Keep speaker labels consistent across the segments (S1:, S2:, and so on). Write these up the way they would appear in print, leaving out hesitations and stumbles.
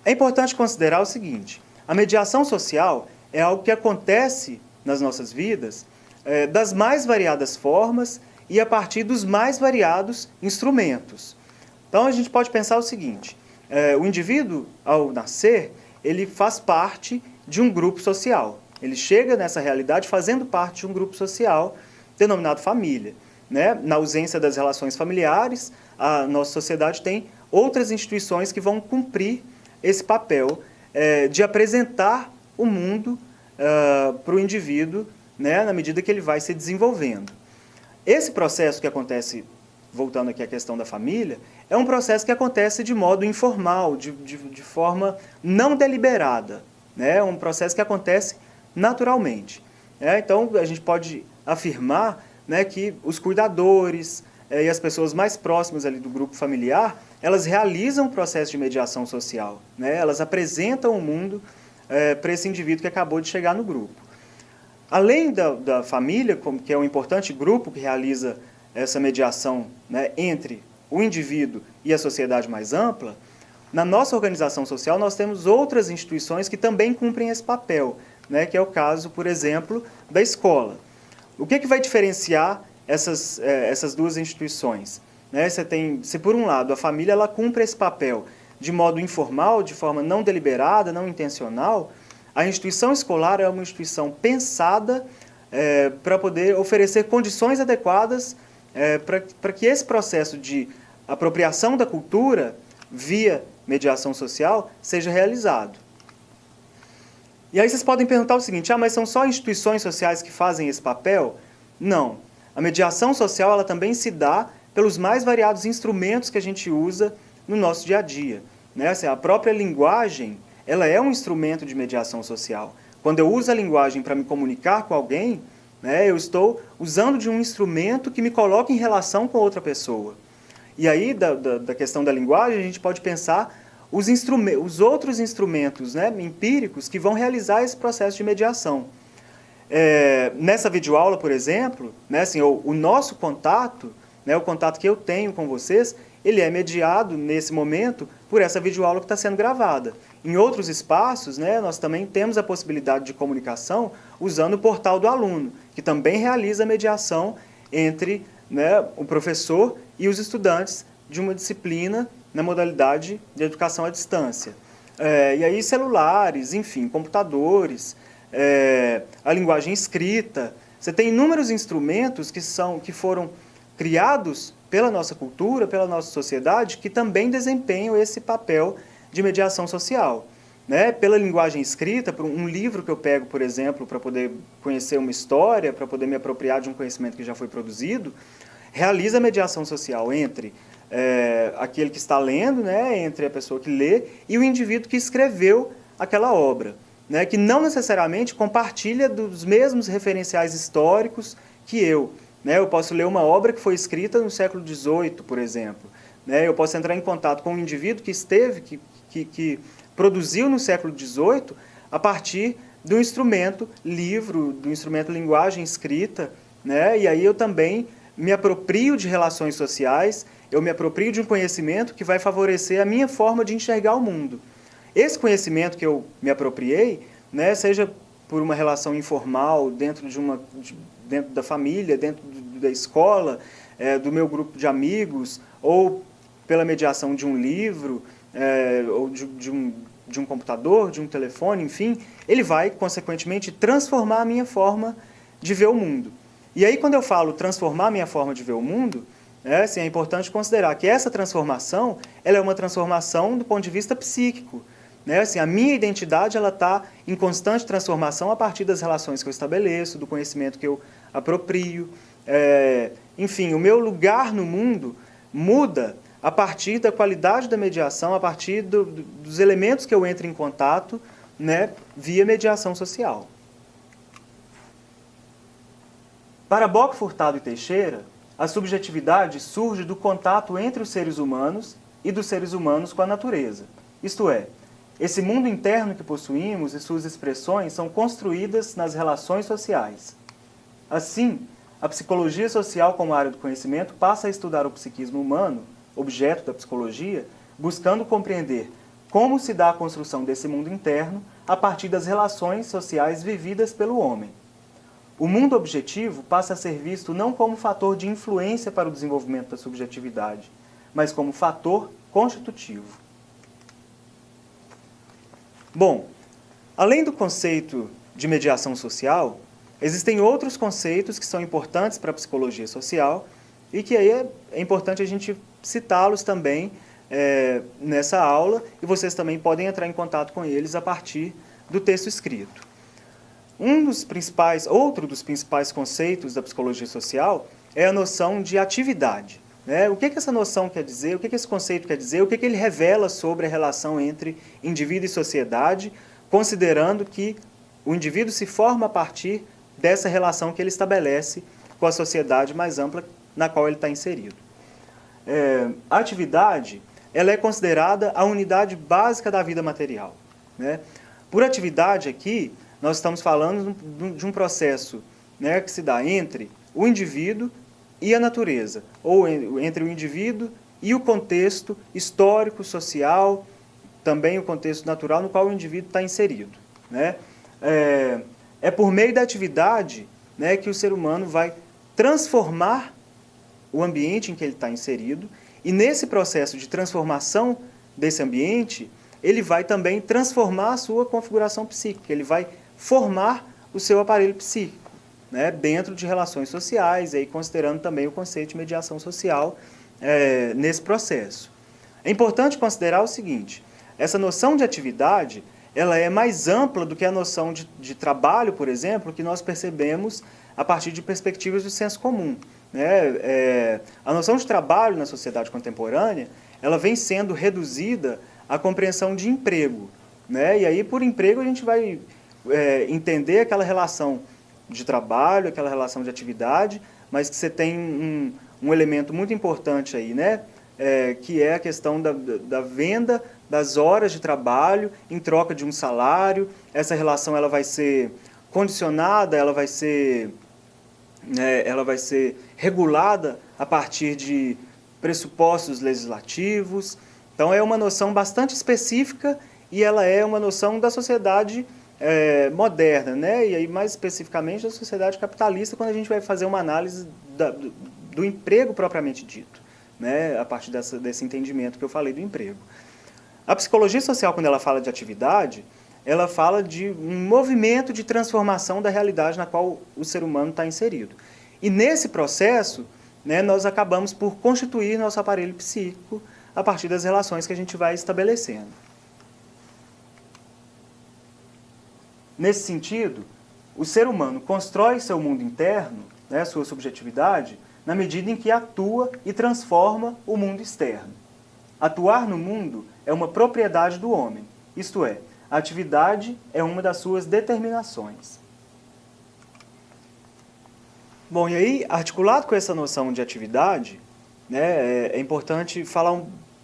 S1: É importante considerar o seguinte: a mediação social é algo que acontece nas nossas vidas das mais variadas formas e a partir dos mais variados instrumentos. Então, a gente pode pensar o seguinte: o indivíduo, ao nascer, ele faz parte de um grupo social. Ele chega nessa realidade fazendo parte de um grupo social denominado família, né? Na ausência das relações familiares, a nossa sociedade tem outras instituições que vão cumprir esse papel de apresentar o mundo para o indivíduo, né, na medida que ele vai se desenvolvendo. Esse processo que acontece, voltando aqui à questão da família, é um processo que acontece de modo informal, de forma não deliberada, né? É um processo que acontece naturalmente. Então, a gente pode afirmar, né, que os cuidadores e as pessoas mais próximas ali do grupo familiar, elas realizam o processo de mediação social, né? Elas apresentam o mundo para esse indivíduo que acabou de chegar no grupo. Além da família, que é um importante grupo que realiza essa mediação, né, entre o indivíduo e a sociedade mais ampla, na nossa organização social nós temos outras instituições que também cumprem esse papel, né, que é o caso, por exemplo, da escola. O que vai diferenciar essas duas instituições? Né, se por um lado a família ela cumpre esse papel de modo informal, de forma não deliberada, não intencional, a instituição escolar é uma instituição pensada para poder oferecer condições adequadas para que esse processo de apropriação da cultura via mediação social seja realizado. E aí vocês podem perguntar o seguinte: mas são só instituições sociais que fazem esse papel? Não. A mediação social ela também se dá pelos mais variados instrumentos que a gente usa no nosso dia a dia, né? Assim, a própria linguagem ela é um instrumento de mediação social. Quando eu uso a linguagem para me comunicar com alguém, né, eu estou usando de um instrumento que me coloca em relação com outra pessoa. E aí, da questão da linguagem, a gente pode pensar os outros instrumentos, né, empíricos que vão realizar esse processo de mediação. Nessa videoaula, por exemplo, né, assim, o nosso contato, né, o contato que eu tenho com vocês, ele é mediado, nesse momento, por essa videoaula que está sendo gravada. Em outros espaços, né, nós também temos a possibilidade de comunicação usando o portal do aluno, que também realiza a mediação entre, né, o professor e os estudantes de uma disciplina na modalidade de educação à distância. E aí celulares, enfim, computadores, a linguagem escrita. Você tem inúmeros instrumentos que foram criados pela nossa cultura, pela nossa sociedade, que também desempenham esse papel de mediação social. Né? Pela linguagem escrita, por um livro que eu pego, por exemplo, para poder conhecer uma história, para poder me apropriar de um conhecimento que já foi produzido, realiza a mediação social entre aquele que está lendo, né, entre a pessoa que lê, e o indivíduo que escreveu aquela obra, né, que não necessariamente compartilha dos mesmos referenciais históricos que eu. Né? Eu posso ler uma obra que foi escrita no século XVIII, por exemplo. Né? Eu posso entrar em contato com um indivíduo que produziu no século XVIII a partir do instrumento livro, do instrumento linguagem escrita, né? E aí eu também me aproprio de relações sociais, eu me aproprio de um conhecimento que vai favorecer a minha forma de enxergar o mundo. Esse conhecimento que eu me apropriei, né, seja por uma relação informal, dentro da família, dentro da escola, do meu grupo de amigos, ou pela mediação de um livro, ou de um computador, de um telefone, enfim, ele vai, consequentemente, transformar a minha forma de ver o mundo. E aí, quando eu falo transformar a minha forma de ver o mundo, assim, é importante considerar que essa transformação ela é uma transformação do ponto de vista psíquico. Né? Assim, a minha identidade está em constante transformação a partir das relações que eu estabeleço, do conhecimento que eu aproprio. Enfim, o meu lugar no mundo muda a partir da qualidade da mediação, a partir dos elementos que eu entro em contato, né, via mediação social. Para Bock, Furtado e Teixeira, a subjetividade surge do contato entre os seres humanos e dos seres humanos com a natureza. Isto é, esse mundo interno que possuímos e suas expressões são construídas nas relações sociais. Assim, a psicologia social como área do conhecimento passa a estudar o psiquismo humano, objeto da psicologia, buscando compreender como se dá a construção desse mundo interno a partir das relações sociais vividas pelo homem. O mundo objetivo passa a ser visto não como fator de influência para o desenvolvimento da subjetividade, mas como fator constitutivo. Bom, além do conceito de mediação social, existem outros conceitos que são importantes para a psicologia social e que aí é importante a gente citá-los também nessa aula, e vocês também podem entrar em contato com eles a partir do texto escrito. Outro dos principais conceitos da psicologia social é a noção de atividade. O que essa noção quer dizer, o que esse conceito quer dizer, o que ele revela sobre a relação entre indivíduo e sociedade, considerando que o indivíduo se forma a partir dessa relação que ele estabelece com a sociedade mais ampla na qual ele está inserido. A atividade, ela é considerada a unidade básica da vida material. Por atividade aqui, nós estamos falando de um processo que se dá entre o indivíduo e a natureza, ou entre o indivíduo e o contexto histórico, social, também o contexto natural no qual o indivíduo está inserido. É por meio da atividade que o ser humano vai transformar o ambiente em que ele está inserido, e nesse processo de transformação desse ambiente, ele vai também transformar a sua configuração psíquica, ele vai formar o seu aparelho psíquico, dentro de relações sociais, aí considerando também o conceito de mediação social nesse processo. É importante considerar o seguinte: essa noção de atividade ela é mais ampla do que a noção de trabalho, por exemplo, que nós percebemos a partir de perspectivas do senso comum. A noção de trabalho na sociedade contemporânea ela vem sendo reduzida à compreensão de emprego. E aí, por emprego, a gente vai entender aquela relação de trabalho, aquela relação de atividade, mas que você tem um elemento muito importante aí, que é a questão da venda das horas de trabalho em troca de um salário. Essa relação ela vai ser condicionada, ela vai ser regulada a partir de pressupostos legislativos. Então, é uma noção bastante específica e ela é uma noção da sociedade moderna, e aí mais especificamente da sociedade capitalista, quando a gente vai fazer uma análise do emprego propriamente dito, a partir desse entendimento que eu falei do emprego. A psicologia social, quando ela fala de atividade, ela fala de um movimento de transformação da realidade na qual o ser humano está inserido. E nesse processo, nós acabamos por constituir nosso aparelho psíquico a partir das relações que a gente vai estabelecendo. Nesse sentido, o ser humano constrói seu mundo interno, sua subjetividade, na medida em que atua e transforma o mundo externo. Atuar no mundo é uma propriedade do homem, isto é, a atividade é uma das suas determinações. Bom, e aí, articulado com essa noção de atividade, é importante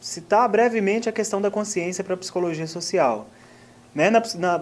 S1: citar brevemente a questão da consciência para a psicologia social.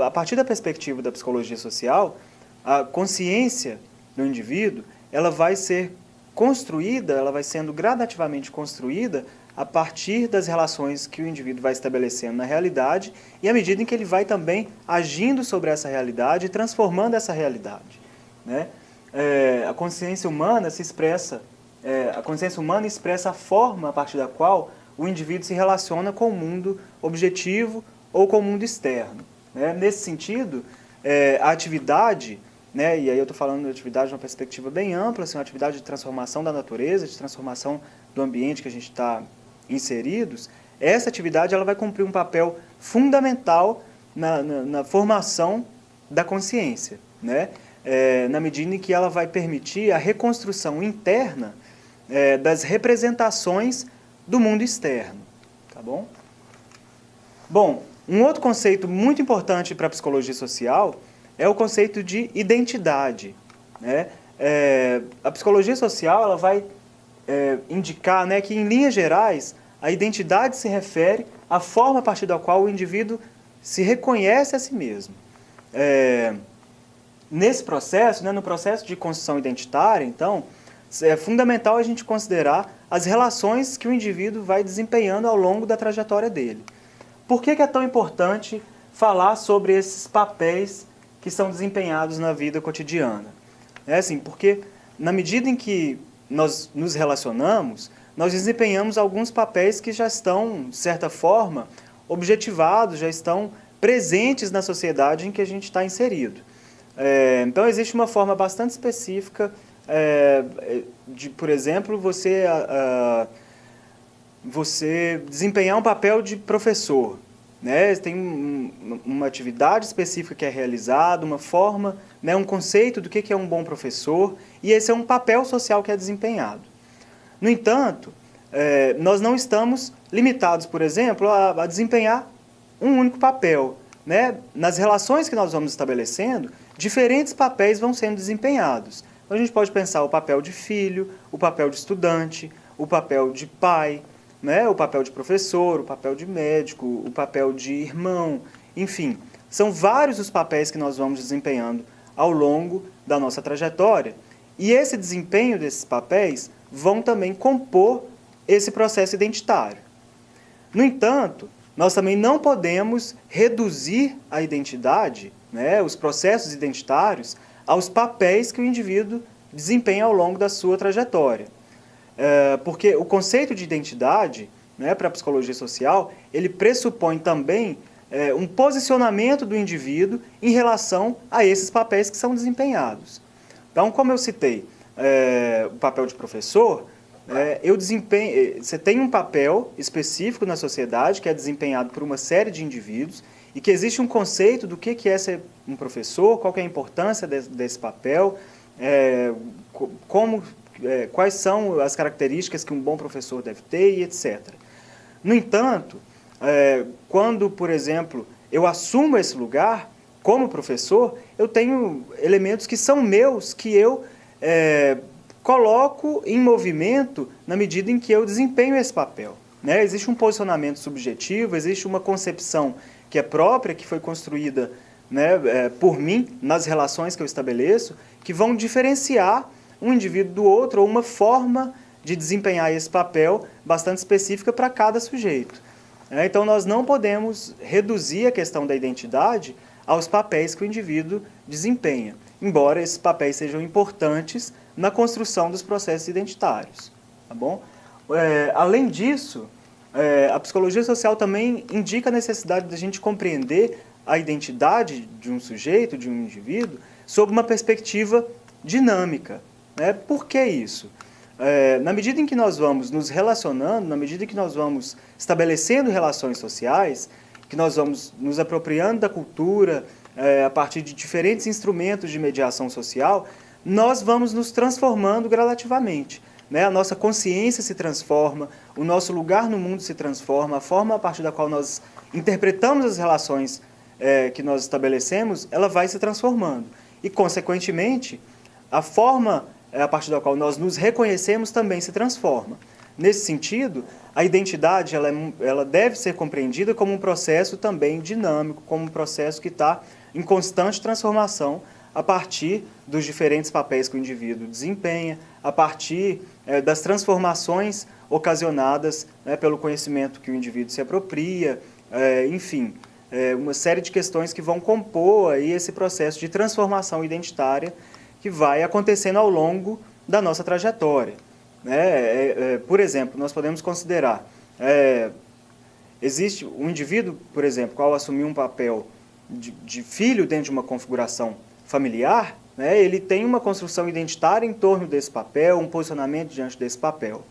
S1: A partir da perspectiva da psicologia social, a consciência do indivíduo ela vai ser construída, ela vai sendo gradativamente construída a partir das relações que o indivíduo vai estabelecendo na realidade e à medida em que ele vai também agindo sobre essa realidade e transformando essa realidade. A consciência humana expressa a forma a partir da qual o indivíduo se relaciona com o mundo objetivo ou com o mundo externo. Nesse sentido, a atividade, e aí eu estou falando de atividade de uma perspectiva bem ampla, uma atividade de transformação da natureza, de transformação do ambiente que a gente está inseridos, essa atividade ela vai cumprir um papel fundamental na formação da consciência, na medida em que ela vai permitir a reconstrução interna das representações do mundo externo. Tá bom? Bom, um outro conceito muito importante para a psicologia social é o conceito de identidade. A psicologia social ela vai indicar que, em linhas gerais, a identidade se refere à forma a partir da qual o indivíduo se reconhece a si mesmo. Nesse processo, no processo de construção identitária, então, é fundamental a gente considerar as relações que o indivíduo vai desempenhando ao longo da trajetória dele. por que é tão importante falar sobre esses papéis que são desempenhados na vida cotidiana? É assim, porque na medida em que nós nos relacionamos, nós desempenhamos alguns papéis que já estão, de certa forma, objetivados, já estão presentes na sociedade em que a gente está inserido. Então, existe uma forma bastante específica de, por exemplo, você desempenhar um papel de professor, né? Tem uma atividade específica que é realizada, uma forma, né, um conceito do que é um bom professor, e esse é um papel social que é desempenhado. No entanto, nós não estamos limitados, por exemplo, a desempenhar um único papel, né? Nas relações que nós vamos estabelecendo, diferentes papéis vão sendo desempenhados. Então, a gente pode pensar o papel de filho, o papel de estudante, o papel de pai, né? O papel de professor, o papel de médico, o papel de irmão, enfim. São vários os papéis que nós vamos desempenhando ao longo da nossa trajetória. E esse desempenho desses papéis vão também compor esse processo identitário. No entanto, nós também não podemos reduzir a identidade, né, os processos identitários, aos papéis que o indivíduo desempenha ao longo da sua trajetória. Porque o conceito de identidade, né, para a psicologia social, ele pressupõe também um posicionamento do indivíduo em relação a esses papéis que são desempenhados. Então, como eu citei o papel de professor, você tem um papel específico na sociedade que é desempenhado por uma série de indivíduos e que existe um conceito do que é ser um professor, qual que é a importância desse papel, quais são as características que um bom professor deve ter e etc. No entanto, quando, por exemplo, eu assumo esse lugar como professor, eu tenho elementos que são meus, que eu coloco em movimento na medida em que eu desempenho esse papel, né? Existe um posicionamento subjetivo, existe uma concepção que é própria, que foi construída, né, por mim, nas relações que eu estabeleço, que vão diferenciar um indivíduo do outro, ou uma forma de desempenhar esse papel bastante específica para cada sujeito. Então, nós não podemos reduzir a questão da identidade aos papéis que o indivíduo desempenha, embora esses papéis sejam importantes na construção dos processos identitários. Tá bom? Além disso, a psicologia social também indica a necessidade de a gente compreender a identidade de um sujeito, de um indivíduo, sob uma perspectiva dinâmica. Né? Por que isso? Na medida em que nós vamos nos relacionando, na medida em que nós vamos estabelecendo relações sociais, que nós vamos nos apropriando da cultura a partir de diferentes instrumentos de mediação social, nós vamos nos transformando gradativamente. Né? A nossa consciência se transforma, o nosso lugar no mundo se transforma, a forma a partir da qual nós interpretamos as relações que nós estabelecemos, ela vai se transformando. E, consequentemente, a forma a partir da qual nós nos reconhecemos também se transforma. Nesse sentido, a identidade ela deve ser compreendida como um processo também dinâmico, como um processo que está em constante transformação a partir dos diferentes papéis que o indivíduo desempenha, a partir das transformações ocasionadas, né, pelo conhecimento que o indivíduo se apropria, enfim, uma série de questões que vão compor aí esse processo de transformação identitária que vai acontecendo ao longo da nossa trajetória. Por exemplo, nós podemos considerar, existe um indivíduo, por exemplo, ao assumir um papel de filho dentro de uma configuração familiar, né, ele tem uma construção identitária em torno desse papel, um posicionamento diante desse papel.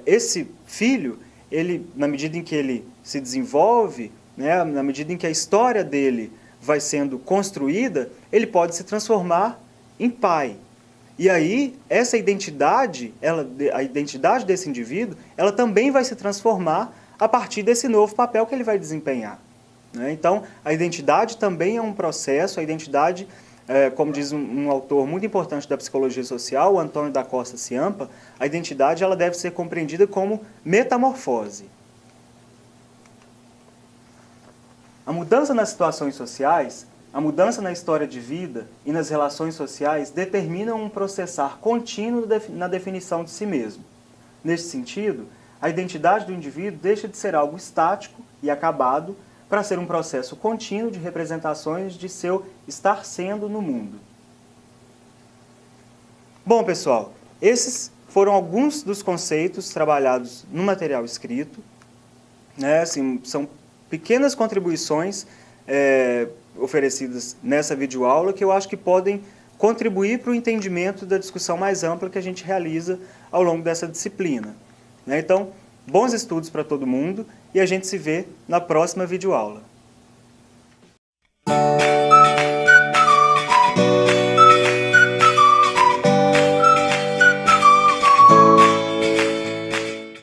S1: Esse filho, ele, na medida em que ele se desenvolve, né, na medida em que a história dele vai sendo construída, ele pode se transformar em pai. E aí, essa identidade, a identidade desse indivíduo, ela também vai se transformar a partir desse novo papel que ele vai desempenhar. Né? Então, a identidade também é um processo, a identidade, como diz um autor muito importante da psicologia social, o Antônio da Costa Ciampa, a identidade ela deve ser compreendida como metamorfose. A mudança nas situações sociais, a mudança na história de vida e nas relações sociais determinam um processar contínuo na definição de si mesmo. Neste sentido, a identidade do indivíduo deixa de ser algo estático e acabado para ser um processo contínuo de representações de seu estar sendo no mundo. Bom, pessoal, esses foram alguns dos conceitos trabalhados no material escrito. Assim, são pequenas contribuições oferecidas nessa videoaula que eu acho que podem contribuir para o entendimento da discussão mais ampla que a gente realiza ao longo dessa disciplina. Então, bons estudos para todo mundo e a gente se vê na próxima videoaula.